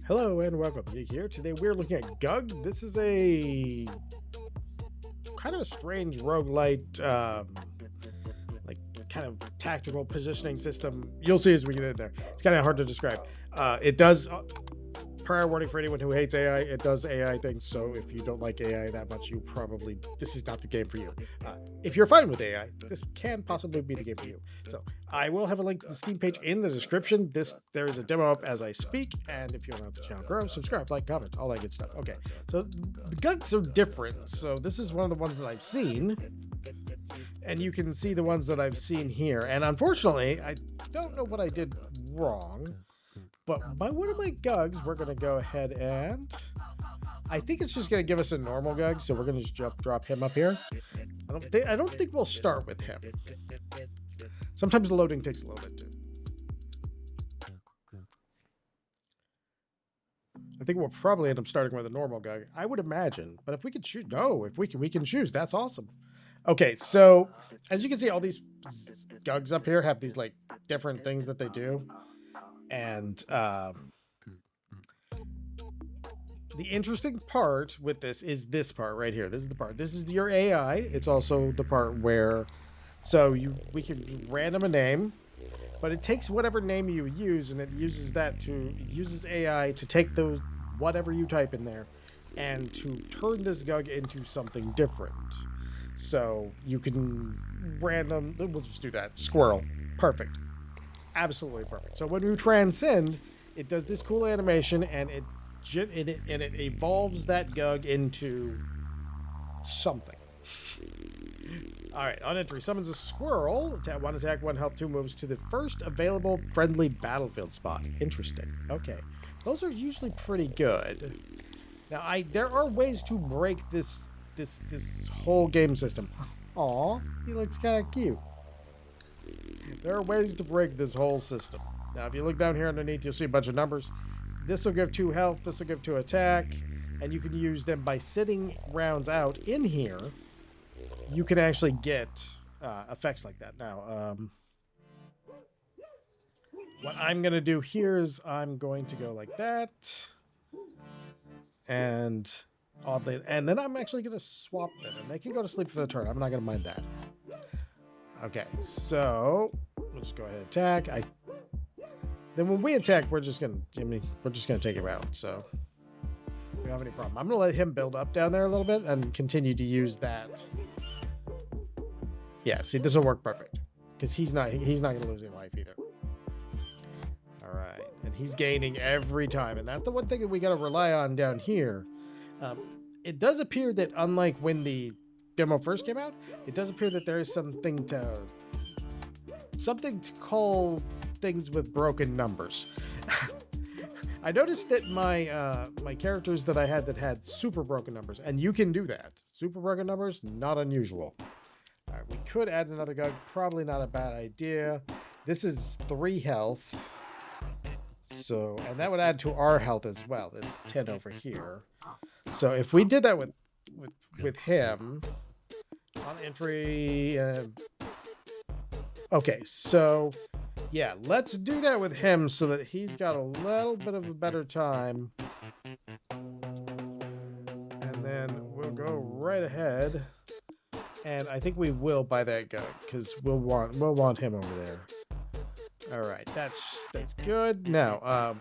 Hello and welcome. GUG here. Today we're looking at GUG. This is a kind of a strange roguelite, like kind of tactical positioning system. You'll see as we get in there. It's kind of hard to describe. It does. Prior warning for anyone who hates AI, it does AI things. So if you don't like AI that much, this is not the game for you. If you're fine with AI, this can possibly be the game for you. So I will have a link to the Steam page in the description. There is a demo up as I speak, and if you want to help the channel grow, subscribe, like, comment, all that good stuff. Okay, so the GUGs are different. So this is one of the ones that I've seen, and you can see the ones that I've seen here. And unfortunately, I don't know what I did wrong. But by one of my GUGs, we're going to go ahead and... I think it's just going to give us a normal GUG, so we're going to just drop him up here. I don't think we'll start with him. Sometimes the loading takes a little bit, too. I think we'll probably end up starting with a normal GUG. I would imagine. But if we can choose... No, if we can choose. That's awesome. Okay, so as you can see, all these GUGs up here have these, like, different things that they do. And the interesting part with this is this part right here. This is the part. This is your AI. It's also the part where, we can random a name, but it takes whatever name you use and it uses AI to take those whatever you type in there, and to turn this GUG into something different. So you can We'll just do that. Squirrel. Perfect. Absolutely perfect. So when you transcend, it does this cool animation, and it evolves that GUG into something. All right, on entry, summons a squirrel. One attack, 1 health, 2 moves to the first available friendly battlefield spot. Interesting. Okay, those are usually pretty good. Now, there are ways to break this whole game system. Aw, he looks kind of cute. There are ways to break this whole system. Now, if you look down here underneath, you'll see a bunch of numbers. This will give 2 health, this will give 2 attack, and you can use them by sitting rounds out in here. You can actually get effects like that. Now, what I'm going to do here is I'm going to go like that. And then I'm actually going to swap them, and they can go to sleep for the turn. I'm not going to mind that. Okay, so we'll just go ahead and attack. Then when we attack, we're just gonna take him out. So we don't have any problem. I'm gonna let him build up down there a little bit and continue to use that. Yeah, see, this will work perfect because he's not gonna lose any life either. All right, and he's gaining every time, and that's the one thing that we gotta rely on down here. It does appear that unlike when the demo first came out, it does appear that there is something to call things with broken numbers. I noticed that my characters that I had super broken numbers, and you can do that. Super broken numbers, not unusual. All right, we could add another GUG, probably not a bad idea. This is 3 health, so, and that would add to our health as well. This 10 over here. So if we did that with him on entry, okay, so yeah, let's do that with him so that he's got a little bit of a better time. And then we'll go right ahead, and I think we will buy that GUG because we'll want him over there. All right, that's good. Now,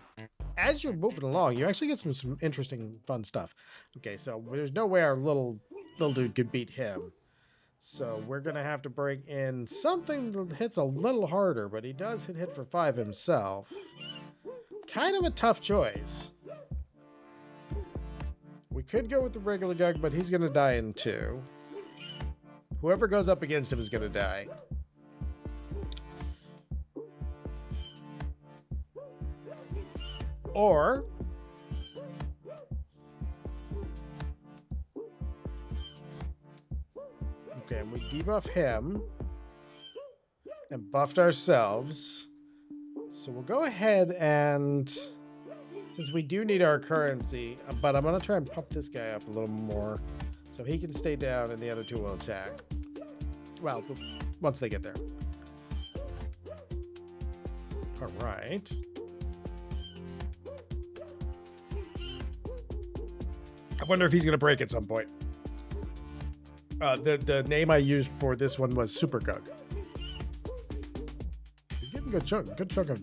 as you're moving along, you actually get some interesting, fun stuff. Okay, so there's no way our little dude could beat him. So we're going to have to bring in something that hits a little harder, but he does hit for 5 himself. Kind of a tough choice. We could go with the regular GUG, but he's going to die in 2. Whoever goes up against him is going to die. Or okay, we debuff him and buffed ourselves. So we'll go ahead and, since we do need our currency, but I'm going to try and pump this guy up a little more so he can stay down and the other 2 will attack. Well, once they get there. All right. I wonder if he's gonna break at some point. The name I used for this one was Super GUG. He's getting a good chunk of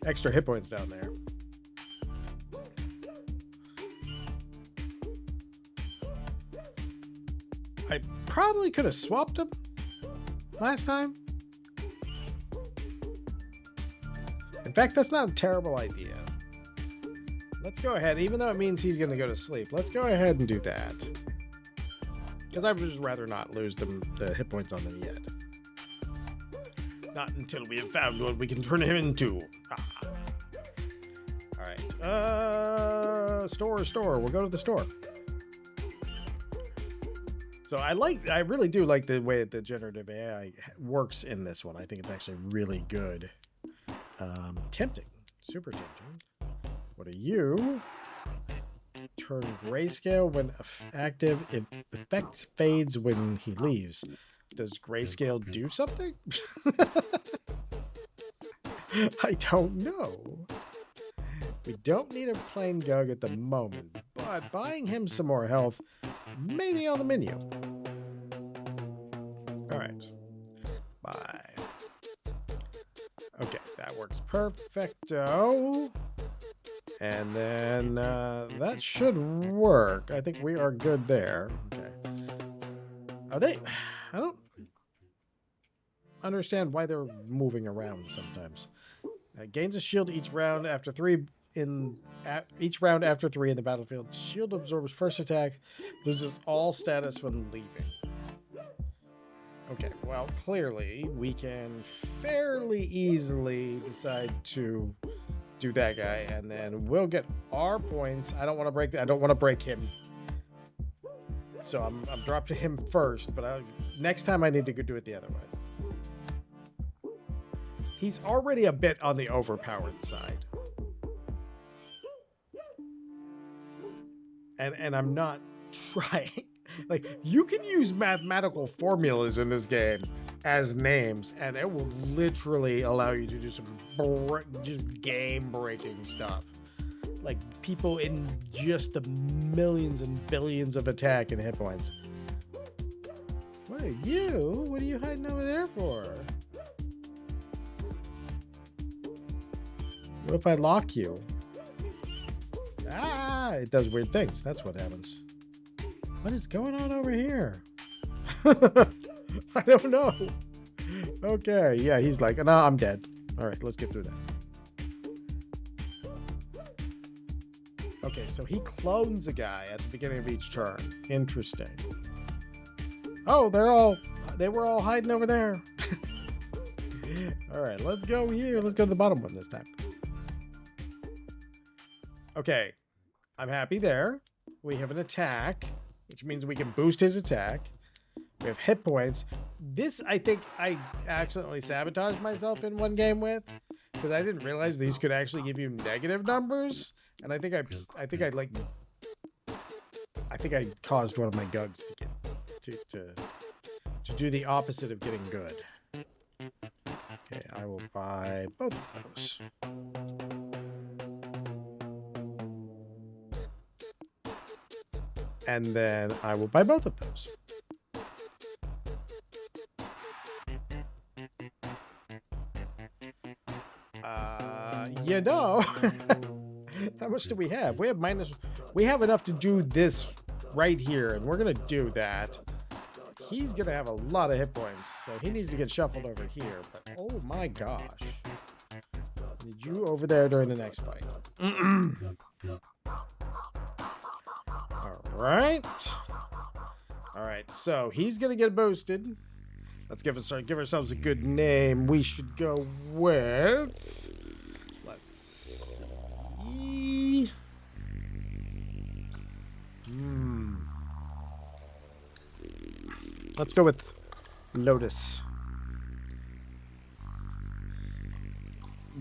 extra hit points down there. I probably could have swapped him last time. In fact, that's not a terrible idea. Let's go ahead, even though it means he's going to go to sleep. Let's go ahead and do that. Because I would just rather not lose the hit points on them yet. Not until we have found what we can turn him into. Ah. All right. Store. We'll go to the store. So I really do like the way the generative AI works in this one. I think it's actually really good. Tempting. Super tempting. What are you? Turn grayscale when active. If effect fades when he leaves. Does grayscale do something? I don't know. We don't need a plain GUG at the moment, but buying him some more health may be on the menu. All right. Bye. Okay, that works perfecto. And then that should work. I think we are good there. Okay. Are they? I don't understand why they're moving around sometimes. Gains a shield each round after 3 in the battlefield. Shield absorbs first attack. Loses all status when leaving. Okay, well, clearly we can fairly easily decide to do that guy, and then we'll get our points. I don't want to break him. So I'm dropping him first, but next time I need to go do it the other way. He's already a bit on the overpowered side. And I'm not trying. Like, you can use mathematical formulas in this game as names, and it will literally allow you to do some just game-breaking stuff. Like, people in just the millions and billions of attack and hit points. What are you? What are you hiding over there for? What if I lock you? Ah, it does weird things. That's what happens. What is going on over here? I don't know. Okay, yeah, he's like, no, I'm dead. All right, let's get through that. Okay, so he clones a guy at the beginning of each turn. Interesting. Oh, they were all hiding over there. All right, let's go here. Let's go to the bottom one this time. Okay, I'm happy there. We have an attack, which means we can boost his attack. We have hit points. This, I think I accidentally sabotaged myself in one game with, because I didn't realize these could actually give you negative numbers. And I think I caused one of my GUGs to get to do the opposite of getting good. Okay, I will buy both of those. And then I will buy both of those. You know, how much do we have? We have enough to do this right here, and we're gonna do that. He's gonna have a lot of hit points, so he needs to get shuffled over here. But oh my gosh, need you over there during the next fight. All right. So he's gonna get boosted. Let's give ourselves a good name. We should go with. Let's see. Let's go with Lotus.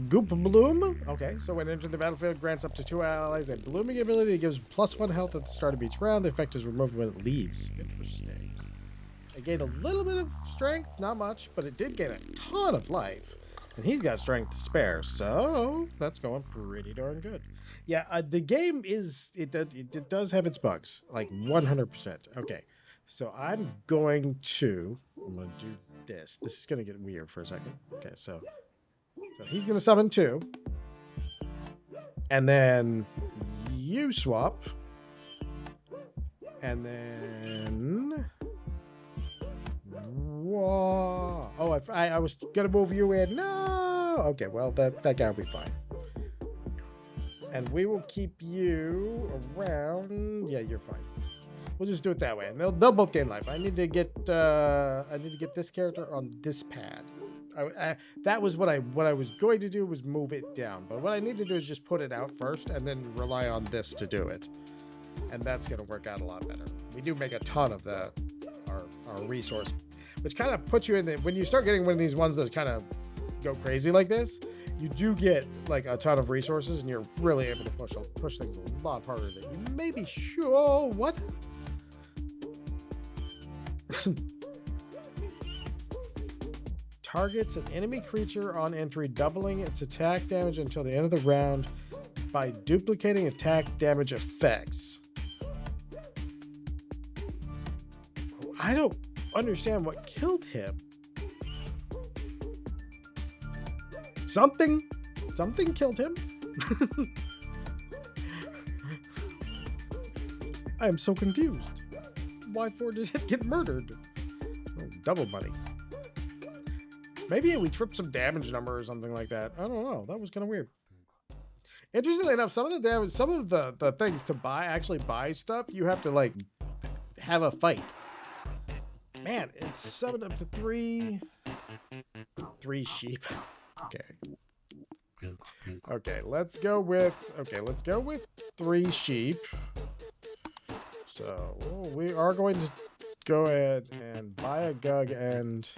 Goop Bloom. Okay, so when entering the battlefield, grants up to 2 allies a blooming ability. It gives +1 health at the start of each round. The effect is removed when it leaves. Interesting. It gained a little bit of strength, not much, but it did gain a ton of life. And he's got strength to spare, so that's going pretty darn good. Yeah, the game is it does have its bugs, like 100%. Okay, so I'm going to do this. This is gonna get weird for a second. Okay, so he's gonna summon 2, and then you swap, and then whoa! Oh, I was gonna move you in. No. Okay, well that guy will be fine. And we will keep you around. Yeah, you're fine. We'll just do it that way, and they'll both gain life. I need to get this character on this pad. That was what I was going to do, was move it down. But what I need to do is just put it out first, and then rely on this to do it. And that's going to work out a lot better. We do make a ton of our resource, which kind of puts you in the, when you start getting one of these ones that kind of go crazy like this, you do get like a ton of resources, and you're really able to push things a lot harder than you may be sure. What? Targets an enemy creature on entry, doubling its attack damage until the end of the round by duplicating attack damage effects. I don't understand what killed him. Something killed him. I am so confused. Why for does it get murdered? Oh, double money. Maybe we tripped some damage number or something like that. I don't know. That was kind of weird. Interestingly enough, some of the damage, some of the things to actually buy stuff, you have to like have a fight. Man, it's summoned up to three sheep. Okay, let's go with 3 sheep. So we are going to go ahead and buy a GUG and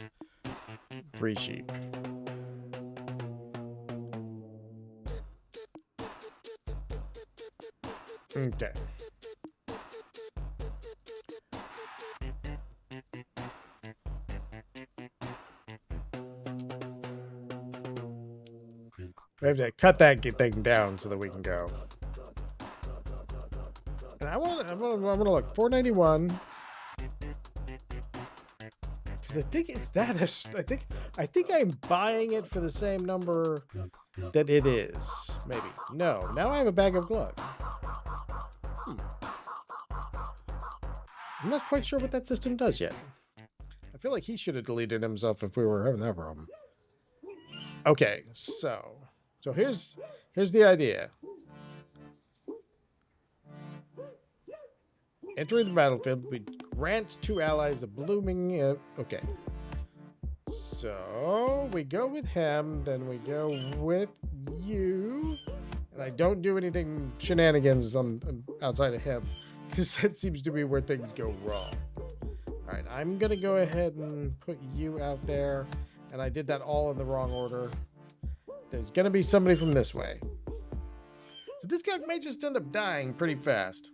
3 sheep. Okay. We have to cut that thing down so that we can go. And I want to look 491. Because I think it's that. I think I'm buying it for the same number that it is. Maybe. No. Now I have a bag of glug. I'm not quite sure what that system does yet. I feel like he should have deleted himself if we were having that problem. Okay, so here's the idea. Entering the battlefield, we grant 2 allies a blooming. Okay. So we go with him, then we go with you, and I don't do anything shenanigans outside of him, because that seems to be where things go wrong. All right, I'm gonna go ahead and put you out there, and I did that all in the wrong order. There's gonna be somebody from this way, so this guy may just end up dying pretty fast.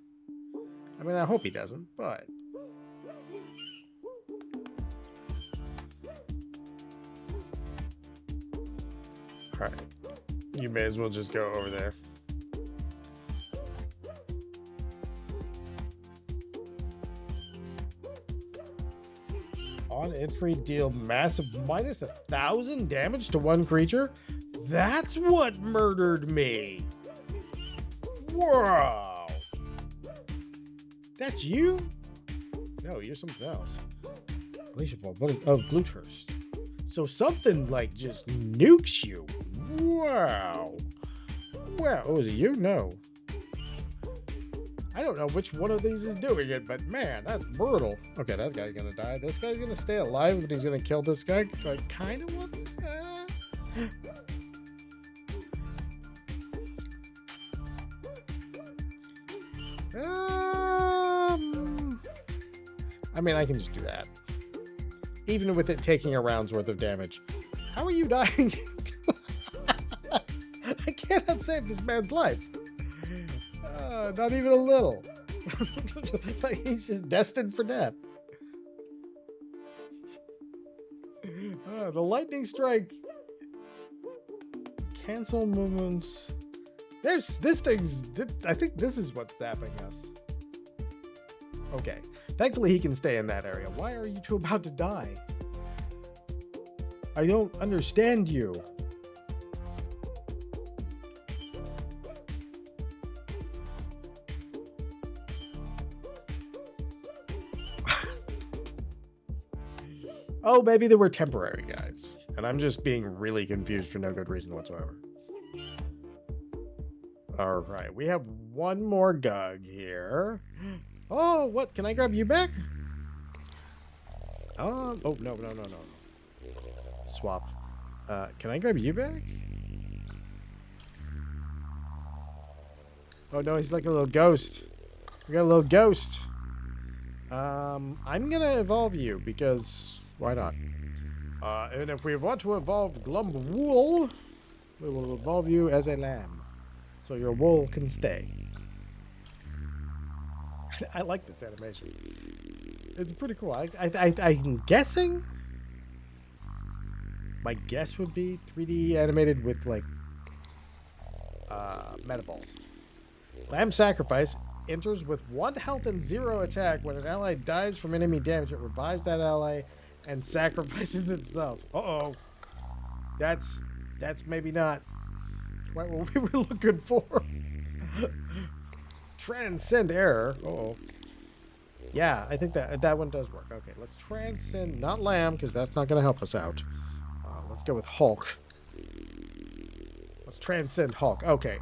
I mean, I hope he doesn't, but all right, you may as well just go over there. On entry, deal massive minus 1,000 damage to 1 creature. That's what murdered me. Wow. That's you? No, you're something else. Glacier Ball. What is? Oh, Glutehurst. So something like just nukes you. Wow. Wow. Oh, is it you? No. I don't know which one of these is doing it, but man, that's brutal. Okay, that guy's gonna die. This guy's gonna stay alive, but he's gonna kill this guy. I kind of want that. I mean, I can just do that. Even with it taking a round's worth of damage. How are you dying? I cannot save this man's life. Not even a little. Like he's just destined for death. The lightning strike Cancel movements. There's this thing's. I think this is what's zapping us. Okay. Thankfully, he can stay in that area. Why are you two about to die? I don't understand you. Oh, maybe they were temporary guys. And I'm just being really confused for no good reason whatsoever. All right, we have one more GUG here. Oh, what? Can I grab you back? Oh, no. Swap. Can I grab you back? Oh, no, he's like a little ghost. We got a little ghost. I'm going to evolve you because why not? And if we want to evolve Glump Wool, we will evolve you as a lamb. So your wool can stay. I like this animation. It's pretty cool. I'm guessing. My guess would be 3D animated with like meta balls. Lamb Sacrifice enters with 1 health and 0 attack. When an ally dies from enemy damage, it revives that ally and sacrifices itself. Uh-oh. That's maybe not what we were looking for. Transcend error. Uh-oh. Yeah, I think that one does work. Okay, let's transcend, not Lamb, because that's not going to help us out. Let's go with Hulk. Let's transcend Hulk. Okay.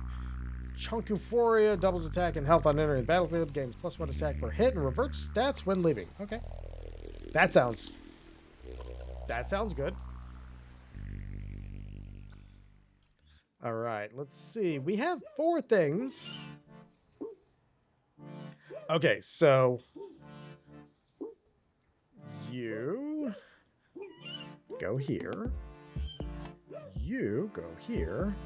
Chunk Euphoria doubles attack and health on entering the battlefield, gains +1 attack per hit, and reverts stats when leaving. Okay. That sounds good. All right, let's see. We have 4 things. Okay, so you go here. You go here.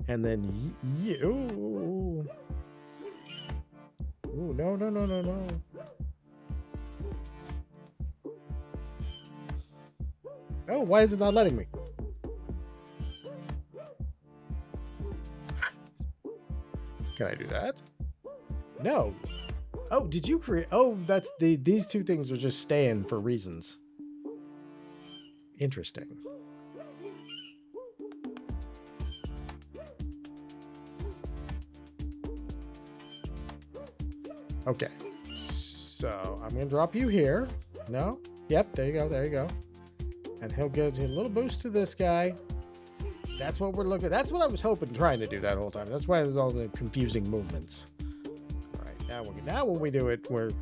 And then you. Ooh, no. Oh, why is it not letting me? Can I do that? No. Oh, did you create? Oh, that's these 2 things are just staying for reasons. Interesting. Okay. So I'm gonna drop you here. No? Yep, there you go. And he'll get a little boost to this guy. That's what we're looking at. That's what I was hoping, trying to do that whole time. That's why there's all the confusing movements. All right, now when we do it, we're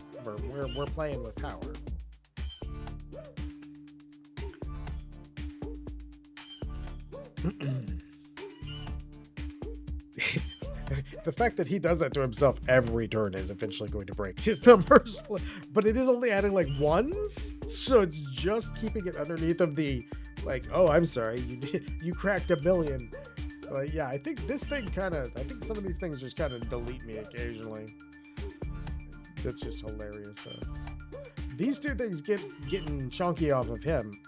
playing with power. The fact that he does that to himself every turn is eventually going to break his numbers, but it is only adding like 1s, so it's just keeping it underneath of the like, oh, I'm sorry, you cracked 1 million. But yeah, I think this thing I think some of these things just kind of delete me occasionally. That's just hilarious though. These 2 things getting chunky off of him.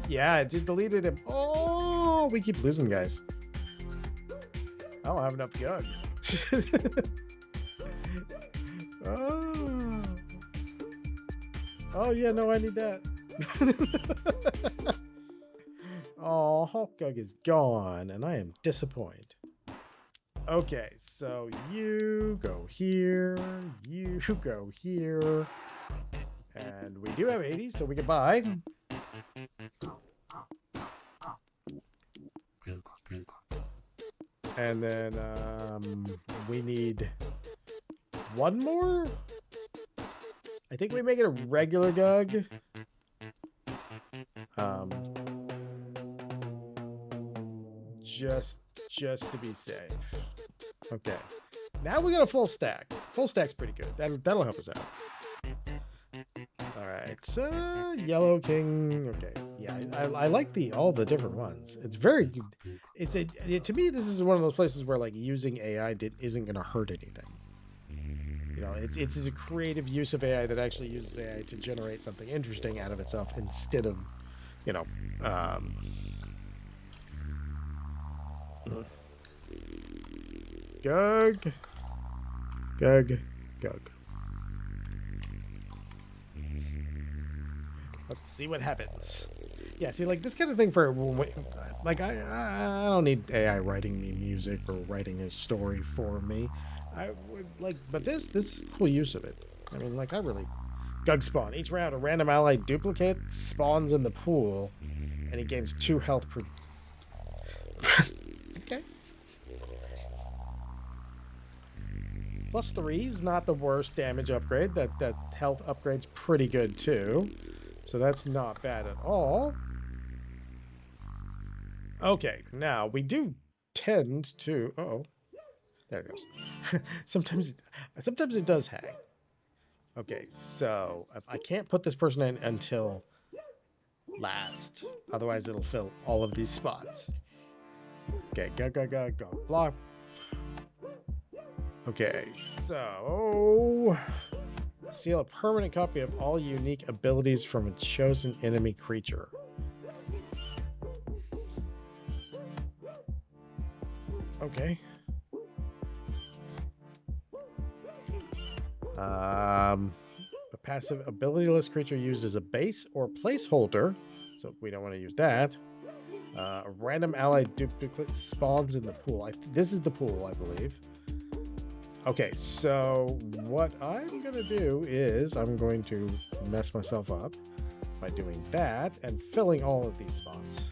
Yeah, it just deleted him. Oh, we keep losing guys. I don't have enough GUGs. Oh yeah, no, I need that. Oh, Hulk GUG is gone, and I am disappointed. Okay, so you go here, you go here, and we do have 80, so we can buy. And then we need 1 more. I think we make it a regular GUG. Just to be safe. Okay. Now we got a full stack. Full stack's pretty good. That'll help us out. All right. So Yellow King. Okay. Yeah, I like all the different ones. It's very. To me, this is one of those places where like using AI isn't going to hurt anything. You know, it's a creative use of AI that actually uses AI to generate something interesting out of itself instead of, you know, GUG. GUG. GUG. Let's see what happens. Yeah, see, like, this kind of thing for, like, I don't need AI writing me music or writing a story for me. I would, like, but this is cool use of it. I mean, like, GUG spawn. Each round, a random allied duplicate spawns in the pool, and he gains 2 health per... Okay. +3 is not the worst damage upgrade. That health upgrade's pretty good, too. So that's not bad at all. Okay, now we do tend to... Uh-oh. There it goes. Sometimes it does hang. Okay, so I can't put this person in until last. Otherwise, it'll fill all of these spots. Okay, go, block. Okay, so... Steal a permanent copy of all unique abilities from a chosen enemy creature. Okay. A passive abilityless creature used as a base or placeholder, so we don't want to use that. A random allied duplicate spawns in the pool. This is the pool, I believe. Okay, so what I'm going to do is I'm going to mess myself up by doing that and filling all of these spots.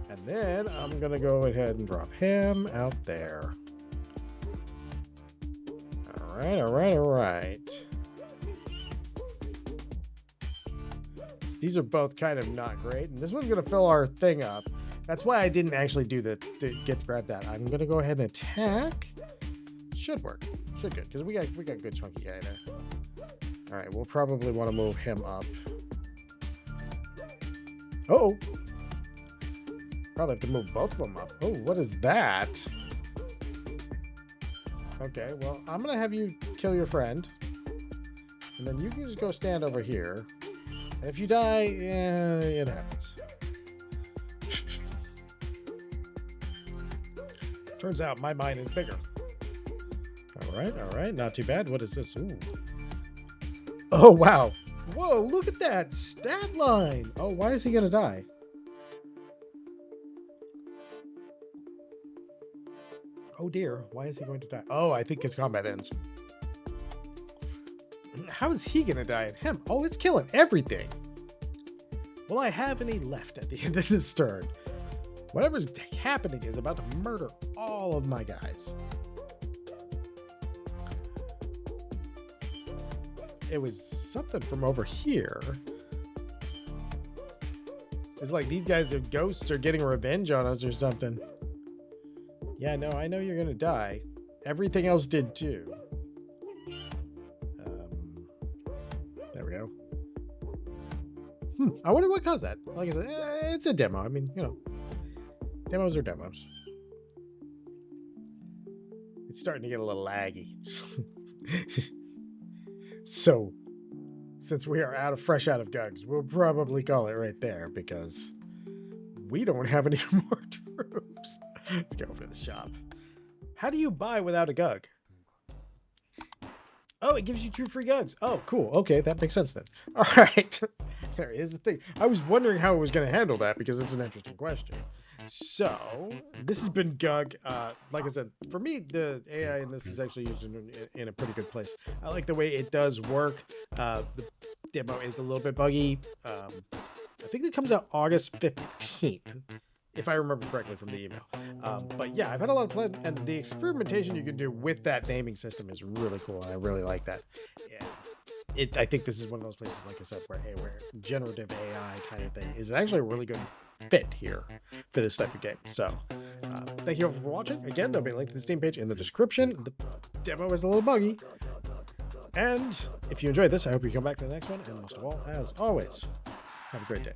And then I'm going to go ahead and drop him out there. All right. So these are both kind of not great. And this one's going to fill our thing up. That's why I didn't actually do to get to grab that. I'm going to go ahead and attack. Should work. Should good, because we got good chunky guy there. All right, we'll probably want to move him up. Oh, probably have to move both of them up. Oh, what is that? Okay, well, I'm gonna have you kill your friend, and then you can just go stand over here. And if you die, yeah, it happens. Turns out my mind is bigger. All right, not too bad. What is this? Ooh. Oh, wow. Whoa, look at that stat line. Oh, why is he going to die? Oh, dear. Why is he going to die? Oh, I think his combat ends. How is he going to die at him? Oh, it's killing everything. Will I have any left at the end of this turn? Whatever's happening is about to murder all of my guys. It was something from over here. It's like these guys are ghosts or getting revenge on us or something. Yeah, no, I know you're gonna die. Everything else did too. There we go. I wonder what caused that. Like I said, it's a demo. I mean, you know, demos are demos. It's starting to get a little laggy. So, since we are fresh out of GUGs, we'll probably call it right there because we don't have any more troops. Let's go over to the shop. How do you buy without a GUG? Oh, it gives you 2 free GUGs. Oh, cool. Okay, that makes sense then. All right. There is the thing. I was wondering how it was going to handle that because it's an interesting question. So, this has been GUG. Like I said, for me, the AI in this is actually used in a pretty good place. I like the way it does work. The demo is a little bit buggy. I think it comes out August 15th, if I remember correctly from the email. But yeah, I've had a lot of fun, and the experimentation you can do with that naming system is really cool, and I really like that. Yeah. I think this is one of those places, like I said, where generative AI kind of thing is actually a really good fit here for this type of game. So thank you all for watching. Again, there'll be a link to the Steam page in the description. The demo is a little buggy. And if you enjoyed this, I hope you come back to the next one. And most of all, as always, have a great day.